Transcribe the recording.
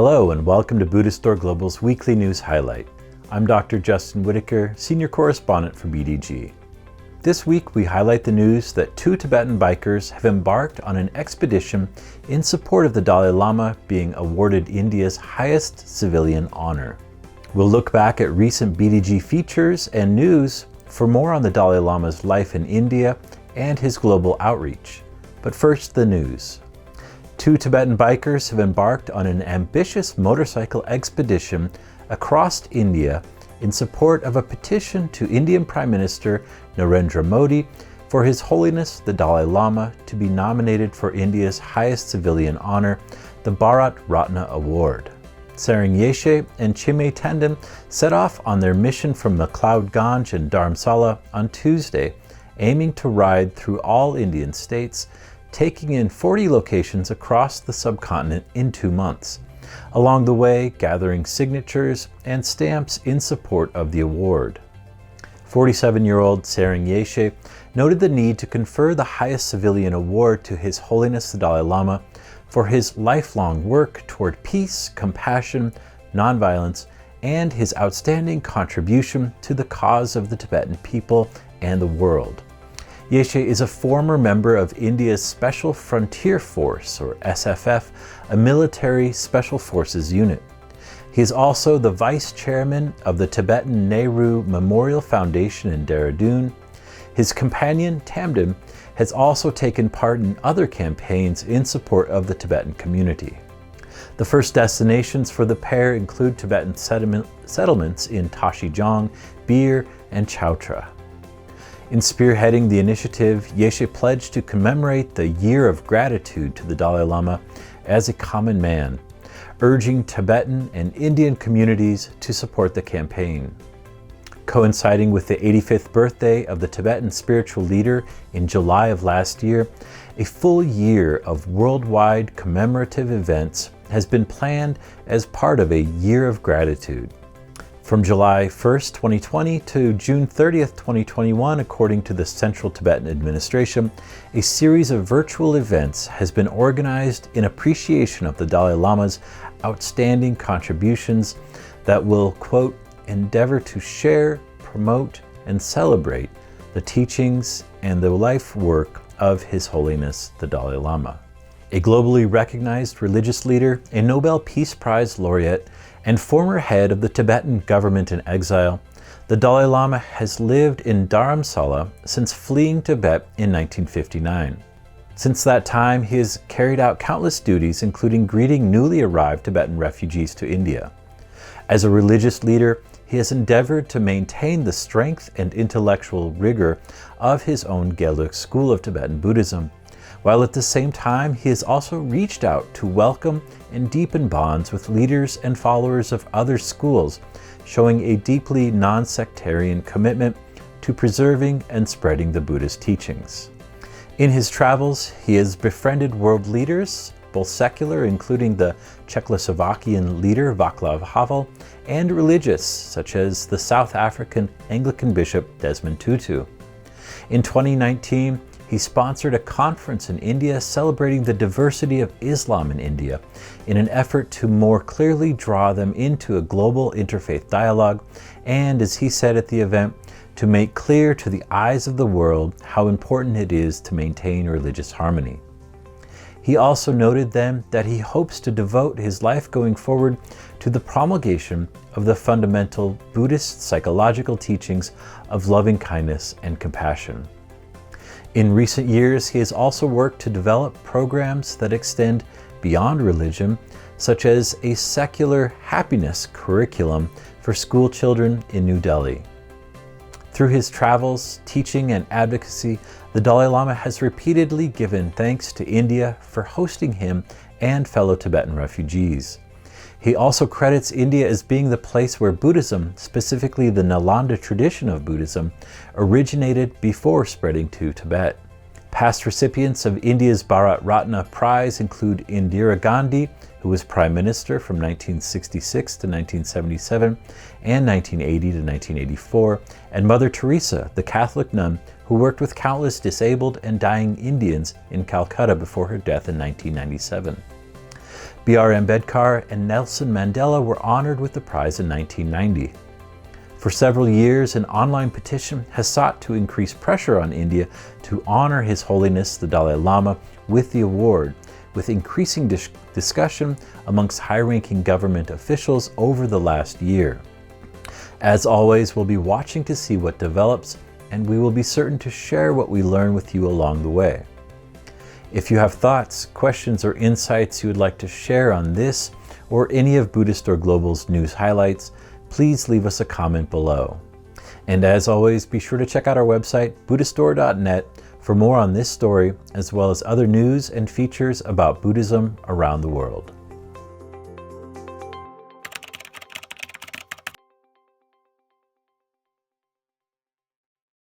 Hello and welcome to Buddhist Door Global's weekly news highlight. I'm Dr. Justin Whitaker, Senior Correspondent for BDG. This week we highlight the news that 2 Tibetan bikers have embarked on an expedition in support of the Dalai Lama being awarded India's highest civilian honor. We'll look back at recent BDG features and news for more on the Dalai Lama's life in India and his global outreach. But first, the news. 2 Tibetan bikers have embarked on an ambitious motorcycle expedition across India in support of a petition to Indian Prime Minister Narendra Modi for His Holiness the Dalai Lama to be nominated for India's highest civilian honor, the Bharat Ratna Award. Tserang Yeshe and Chime Tandem set off on their mission from McLeod and Dharamsala on Tuesday, aiming to ride through all Indian states, taking in 40 locations across the subcontinent in 2 months, along the way gathering signatures and stamps in support of the award. 47-year-old Tserang Yeshe noted the need to confer the highest civilian award to His Holiness the Dalai Lama for his lifelong work toward peace, compassion, nonviolence, and his outstanding contribution to the cause of the Tibetan people and the world. Yeshe is a former member of India's Special Frontier Force, or SFF, a military special forces unit. He is also the vice chairman of the Tibetan Nehru Memorial Foundation in Dehradun. His companion, Tamdim, has also taken part in other campaigns in support of the Tibetan community. The first destinations for the pair include Tibetan settlements in Tashijong, Bir, and Chautra. In spearheading the initiative, Yeshe pledged to commemorate the Year of Gratitude to the Dalai Lama as a common man, urging Tibetan and Indian communities to support the campaign. Coinciding with the 85th birthday of the Tibetan spiritual leader in July of last year, a full year of worldwide commemorative events has been planned as part of a Year of Gratitude. From July 1st, 2020 to June 30th, 2021, according to the Central Tibetan Administration, a series of virtual events has been organized in appreciation of the Dalai Lama's outstanding contributions that will, quote, endeavor to share, promote, and celebrate the teachings and the life work of His Holiness the Dalai Lama. A globally recognized religious leader, a Nobel Peace Prize laureate, and former head of the Tibetan government in exile, the Dalai Lama has lived in Dharamsala since fleeing Tibet in 1959. Since that time, he has carried out countless duties, including greeting newly arrived Tibetan refugees to India. As a religious leader, he has endeavored to maintain the strength and intellectual rigor of his own Gelug school of Tibetan Buddhism, while at the same time he has also reached out to welcome and deepen bonds with leaders and followers of other schools, showing a deeply non-sectarian commitment to preserving and spreading the Buddhist teachings. In his travels, he has befriended world leaders, both secular, including the Czechoslovakian leader Vaclav Havel, and religious, such as the South African Anglican Bishop Desmond Tutu. In 2019, he sponsored a conference in India celebrating the diversity of Islam in India in an effort to more clearly draw them into a global interfaith dialogue and, as he said at the event, to make clear to the eyes of the world how important it is to maintain religious harmony. He also noted then that he hopes to devote his life going forward to the promulgation of the fundamental Buddhist psychological teachings of loving kindness and compassion. In recent years, he has also worked to develop programs that extend beyond religion, such as a secular happiness curriculum for school children in New Delhi. Through his travels, teaching, and advocacy, the Dalai Lama has repeatedly given thanks to India for hosting him and fellow Tibetan refugees. He also credits India as being the place where Buddhism, specifically the Nalanda tradition of Buddhism, originated before spreading to Tibet. Past recipients of India's Bharat Ratna Prize include Indira Gandhi, who was Prime Minister from 1966 to 1977 and 1980 to 1984, and Mother Teresa, the Catholic nun who worked with countless disabled and dying Indians in Calcutta before her death in 1997. B.R. Ambedkar and Nelson Mandela were honored with the prize in 1990. For several years, an online petition has sought to increase pressure on India to honor His Holiness the Dalai Lama with the award, with increasing discussion amongst high-ranking government officials over the last year. As always, we'll be watching to see what develops, and we will be certain to share what we learn with you along the way. If you have thoughts, questions, or insights you would like to share on this or any of Buddhist Door Global's news highlights, please leave us a comment below. And as always, be sure to check out our website, buddhistdoor.net, for more on this story, as well as other news and features about Buddhism around the world.